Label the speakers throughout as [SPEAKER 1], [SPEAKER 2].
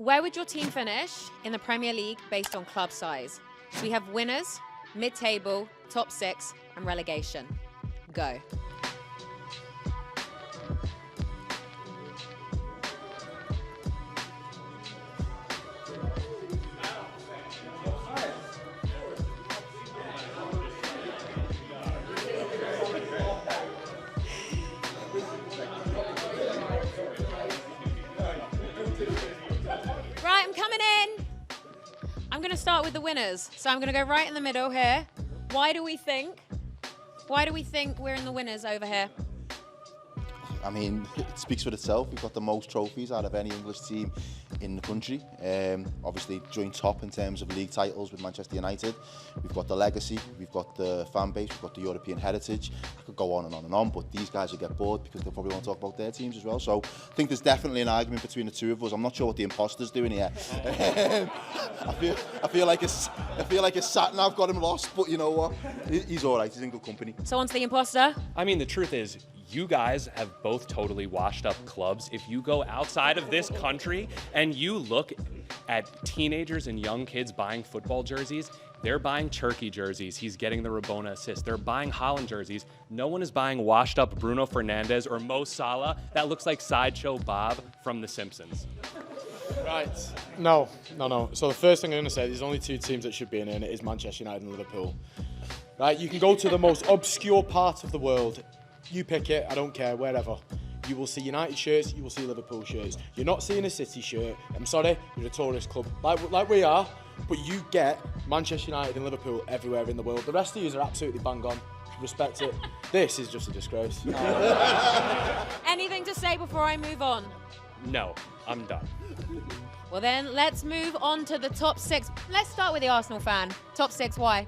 [SPEAKER 1] Where would your team finish in the Premier League based on club size? So we have winners, mid-table, top six, and relegation. Go. Right, I'm coming in. I'm going to start with the winners. So I'm going to go right in the middle here. Why do we think we're in the winners over here?
[SPEAKER 2] I mean, it speaks for itself. We've got the most trophies out of any English team in the country. Obviously, joint top in terms of league titles with Manchester United. We've got the legacy, we've got the fan base, we've got the European heritage. I could go on and on and on, but these guys will get bored because they'll probably want to talk about their teams as well. So I think there's definitely an argument between the two of us. I'm not sure what the imposter's doing here. I feel like his sat nav got him lost, but you know what? He's all right. He's in good company.
[SPEAKER 1] So on to the imposter.
[SPEAKER 3] I mean, the truth is, you guys have both totally washed up clubs. If you go outside of this country and you look at teenagers and young kids buying football jerseys, they're buying Turkey jerseys. He's getting the Rabona assist. They're buying Holland jerseys. No one is buying washed up Bruno Fernandes or Mo Salah. That looks like Sideshow Bob from The Simpsons.
[SPEAKER 4] Right. No. So the first thing I'm going to say, there's only two teams that should be in it, and it is Manchester United and Liverpool. Right, you can go to the most obscure part of the world. You pick it, I don't care, wherever. You will see United shirts, you will see Liverpool shirts. You're not seeing a City shirt. I'm sorry, you're a tourist club, like we are, but you get Manchester United and Liverpool everywhere in the world. The rest of you are absolutely bang on. Respect it. This is just a disgrace.
[SPEAKER 1] Anything to say before I move on?
[SPEAKER 3] No, I'm done.
[SPEAKER 1] Well then, let's move on to the top six. Let's start with the Arsenal fan. Top six, why?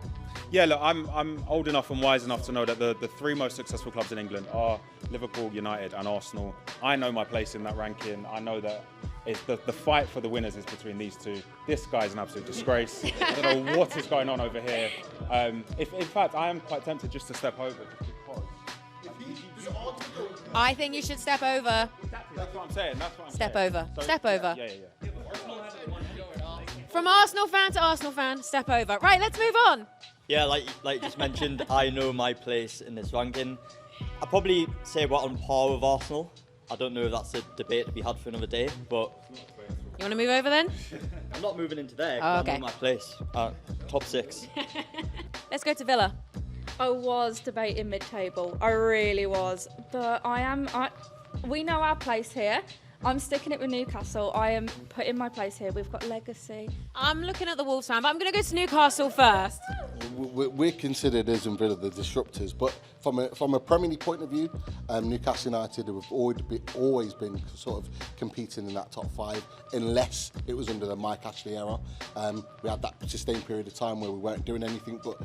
[SPEAKER 5] Yeah, look, I'm old enough and wise enough to know that the three most successful clubs in England are Liverpool, United and Arsenal. I know my place in that ranking. I know that it's the fight for the winners is between these two. This guy's an absolute disgrace. I don't know what is going on over here. In fact, I am quite tempted just to step over because
[SPEAKER 1] I think you should step over.
[SPEAKER 5] That's what I'm saying.
[SPEAKER 1] Step over. Step over.
[SPEAKER 5] Yeah.
[SPEAKER 1] From Arsenal fan to Arsenal fan, step over. Right, let's move on.
[SPEAKER 6] Yeah, like you just mentioned, I know my place in this ranking. I'd probably say we're on par with Arsenal. I don't know if that's a debate to be had for another day, but...
[SPEAKER 1] You want to move over then?
[SPEAKER 6] I'm not moving into there,
[SPEAKER 1] Oh, okay.
[SPEAKER 6] I know my place. Top six.
[SPEAKER 1] Let's go to Villa.
[SPEAKER 7] I was debating mid-table. I really was. But we know our place here. I'm sticking it with Newcastle. I am putting my place here. We've got legacy.
[SPEAKER 1] I'm looking at the Wolves fan, but I'm going to go to Newcastle first.
[SPEAKER 8] We're considered as in Villa the disruptors, but from a Premier League point of view, Newcastle United have always been sort of competing in that top five, unless it was under the Mike Ashley era. We had that sustained period of time where we weren't doing anything, but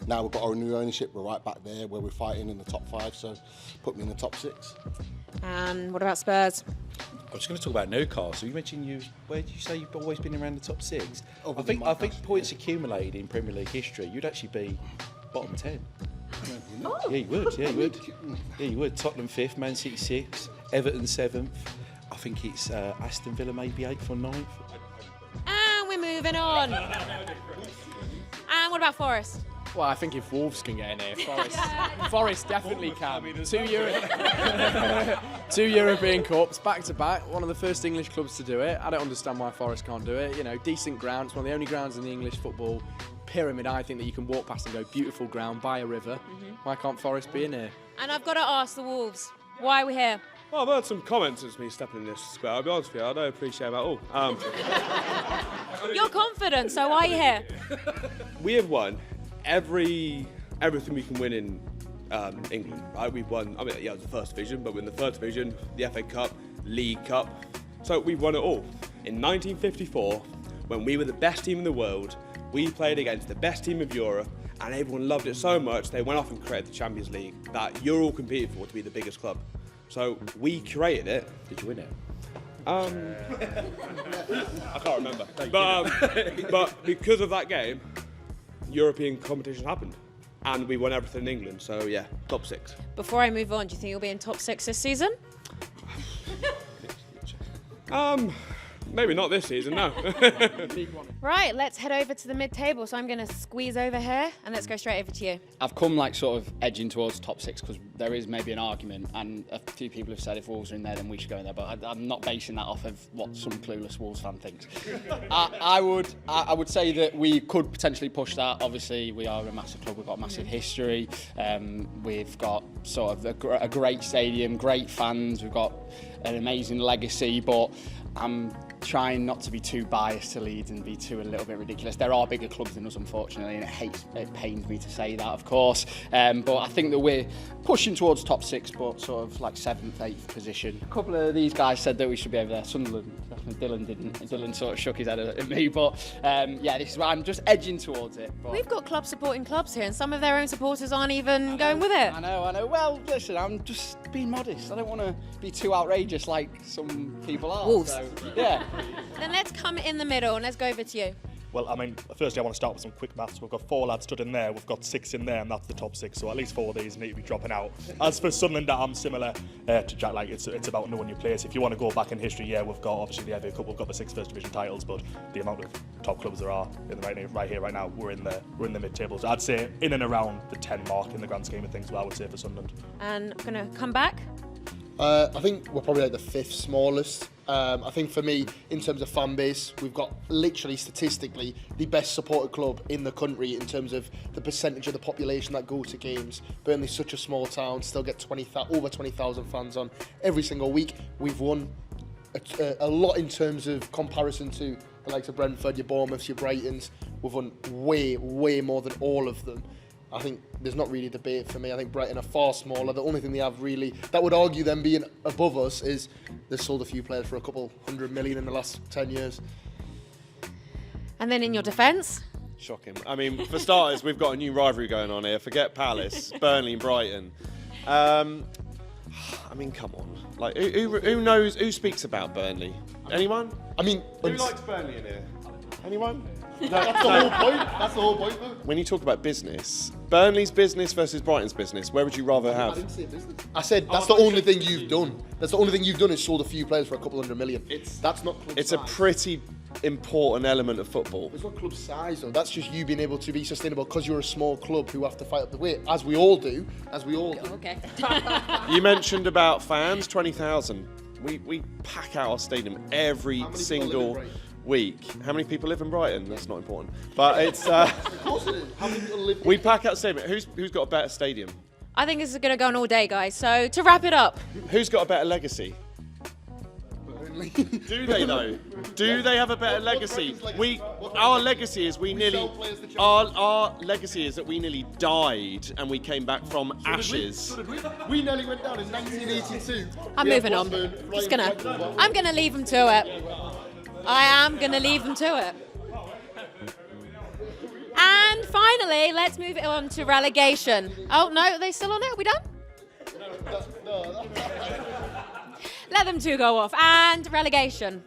[SPEAKER 8] now we've got our new ownership. We're right back there where we're fighting in the top five, so put me in the top six.
[SPEAKER 1] And what about Spurs?
[SPEAKER 9] I was going to talk about Newcastle. You mentioned where did you say you've always been around the top six?
[SPEAKER 8] Oh,
[SPEAKER 9] I think points accumulated in Premier League history, you'd actually be bottom 10.
[SPEAKER 7] Oh.
[SPEAKER 9] Yeah, you would. Yeah, you would. Tottenham 5th, Man City 6th, Everton 7th. I think it's Aston Villa maybe 8th or 9th.
[SPEAKER 1] And we're moving on. And what about Forest?
[SPEAKER 4] Well, I think if Wolves can get in here, Forest definitely can. Two European Cups, back-to-back, one of the first English clubs to do it. I don't understand why Forest can't do it. You know, decent ground. It's one of the only grounds in the English football pyramid, I think, that you can walk past and go, beautiful ground, by a river. Why can't Forest be in here?
[SPEAKER 1] And I've got to ask the Wolves, why are we here?
[SPEAKER 10] Well, I've heard some comments since me stepping in this square. I'll be honest with you, I don't appreciate that at all.
[SPEAKER 1] You're confident, so why are you here?
[SPEAKER 10] We have won everything we can win in England. Right? We've won, it was the first division, but we're in the third division, the FA Cup, League Cup. So we've won it all. In 1954, when we were the best team in the world, we played against the best team of Europe, and everyone loved it so much, they went off and created the Champions League that you're all competing for to be the biggest club. So we created it.
[SPEAKER 9] Did you win it?
[SPEAKER 10] I can't remember. But because of that game, European competition happened. And we won everything in England, so yeah, top six.
[SPEAKER 1] Before I move on, do you think you'll be in top six this season?
[SPEAKER 10] Maybe not this season, no.
[SPEAKER 1] Right, let's head over to the mid-table. So I'm going to squeeze over here and let's go straight over to you.
[SPEAKER 11] I've come like sort of edging towards top six because there is maybe an argument, and a few people have said if Wolves are in there, then we should go in there. But I'm not basing that off of what some clueless Wolves fan thinks. I would say that we could potentially push that. Obviously, we are a massive club. We've got massive history. We've got sort of a great stadium, great fans. We've got an amazing legacy, but I'm trying not to be too biased to Leeds and be too a little bit ridiculous. There are bigger clubs than us, unfortunately, and it pains me to say that, of course. But I think that we're pushing towards top six, but sort of like 7th, 8th position. A couple of these guys said that we should be over there. Sunderland, Dylan didn't. Dylan sort of shook his head at me, but yeah, this is why I'm just edging towards it. But
[SPEAKER 1] We've got clubs supporting clubs here, and some of their own supporters aren't even going with it.
[SPEAKER 11] I know. Well, listen, I'm just being modest. I don't want to be too outrageous like some people are.
[SPEAKER 1] Wolves.
[SPEAKER 11] So, yeah.
[SPEAKER 1] Then let's come in the middle and let's go over to you.
[SPEAKER 12] Well, I mean, firstly, I want to start with some quick maths. We've got 4 lads stood in there, we've got 6 in there, and that's the top 6. So at least 4 of these need to be dropping out. As for Sunderland, I'm similar to Jack. Like, it's about knowing your place. If you want to go back in history, yeah, we've got obviously the FA Cup, we've got the 6 First Division titles, but the amount of top clubs there are in the right here, right now, we're in the mid-table. So I'd say in and around the 10 mark in the grand scheme of things. Well, I would say for Sunderland.
[SPEAKER 1] And I'm going to come back.
[SPEAKER 13] I think we're probably like the 5th smallest. I think for me, in terms of fan base, we've got literally statistically the best supported club in the country in terms of the percentage of the population that go to games. Burnley's such a small town, still get over 20,000 fans on every single week. We've won a lot in terms of comparison to the likes of Brentford, your Bournemouths, your Brightons. We've won way, way more than all of them. I think there's not really a debate for me. I think Brighton are far smaller. The only thing they have really that would argue them being above us is they've sold a few players for a couple $100 million in the last 10 years.
[SPEAKER 1] And then in your defence?
[SPEAKER 14] Shocking. I mean, for starters, we've got a new rivalry going on here. Forget Palace, Burnley and Brighton. I mean, come on. Like, who knows? Who speaks about Burnley? Anyone?
[SPEAKER 13] I mean,
[SPEAKER 14] who likes Burnley in here? Anyone?
[SPEAKER 13] No, that's the whole point. That's the whole point, though.
[SPEAKER 14] When you talk about business, Burnley's business versus Brighton's business, where would you rather have?
[SPEAKER 13] I didn't say business. I said that's the only thing you've done. That's the only thing you've done is sold a few players for a couple $100 million. That's not club
[SPEAKER 14] It's
[SPEAKER 13] size.
[SPEAKER 14] a pretty important element of football.
[SPEAKER 13] It's not club size though. That's just you being able to be sustainable because you're a small club who have to fight up the weight, as we all do.
[SPEAKER 1] Okay.
[SPEAKER 14] You mentioned about fans, 20,000. We pack out our stadium every single week. How many people live in Brighton? That's not important. But it's.
[SPEAKER 13] Of course it is. How many people live?
[SPEAKER 14] We pack out stadium. Who's got a better stadium?
[SPEAKER 1] I think this is going to go on all day, guys. So to wrap it up.
[SPEAKER 14] Who's got a better legacy? Do they though? Do they have a better legacy? Our legacy is our legacy is that we nearly died and we came back from ashes.
[SPEAKER 13] We nearly went down in 1982.
[SPEAKER 1] I'm moving on. I'm gonna leave them to it. I am gonna leave them to it. And finally, let's move it on to relegation. Oh no, are they still on it? Are we done? Let them two go off. And relegation.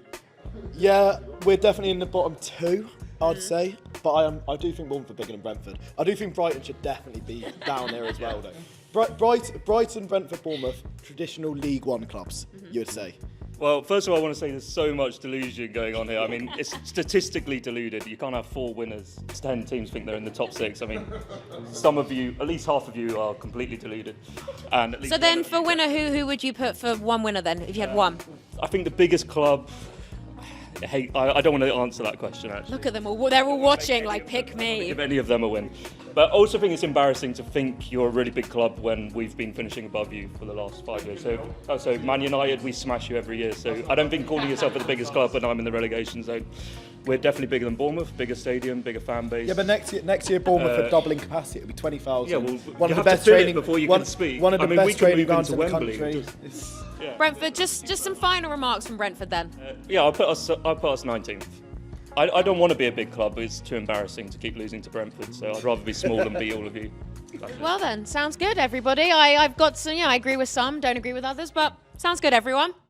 [SPEAKER 4] Yeah, we're definitely in the bottom 2, I'd say. But I do think Bournemouth are bigger than Brentford. I do think Brighton should definitely be down there as well, though. Brighton, Brentford, Bournemouth, traditional League One clubs, you would say.
[SPEAKER 12] Well, first of all, I want to say there's so much delusion going on here. I mean, it's statistically deluded. You can't have 4 winners. 10 teams think they're in the top 6. I mean, some of you, at least half of you, are completely deluded. And at least
[SPEAKER 1] So then, for winner, who would you put for one winner then, if you had one?
[SPEAKER 12] I think the biggest club. Hey, I don't want to answer that question actually.
[SPEAKER 1] Look at them all. They're all watching. Like, pick me.
[SPEAKER 12] If any of them will win. But I also think it's embarrassing to think you're a really big club when we've been finishing above you for the last 5 years. So Man United, we smash you every year. So I don't think calling yourself the biggest club when I'm in the relegation zone. We're definitely bigger than Bournemouth, bigger stadium, bigger fan base.
[SPEAKER 4] Yeah, but next year Bournemouth are doubling capacity. It'll be 20,000.
[SPEAKER 12] Yeah, well,
[SPEAKER 4] one
[SPEAKER 12] you
[SPEAKER 4] of the
[SPEAKER 12] have
[SPEAKER 4] best
[SPEAKER 12] to fill it
[SPEAKER 4] training
[SPEAKER 12] before you can speak.
[SPEAKER 4] One of the best training grounds in the
[SPEAKER 12] Wembley.
[SPEAKER 4] country.
[SPEAKER 1] Brentford, just some final remarks from Brentford then.
[SPEAKER 12] Yeah, I'll put us 19th. I don't want to be a big club. It's too embarrassing to keep losing to Brentford. So I'd rather be small than beat all of you.
[SPEAKER 1] Well then, sounds good, everybody. I've got some. I agree with some, don't agree with others, but sounds good, everyone.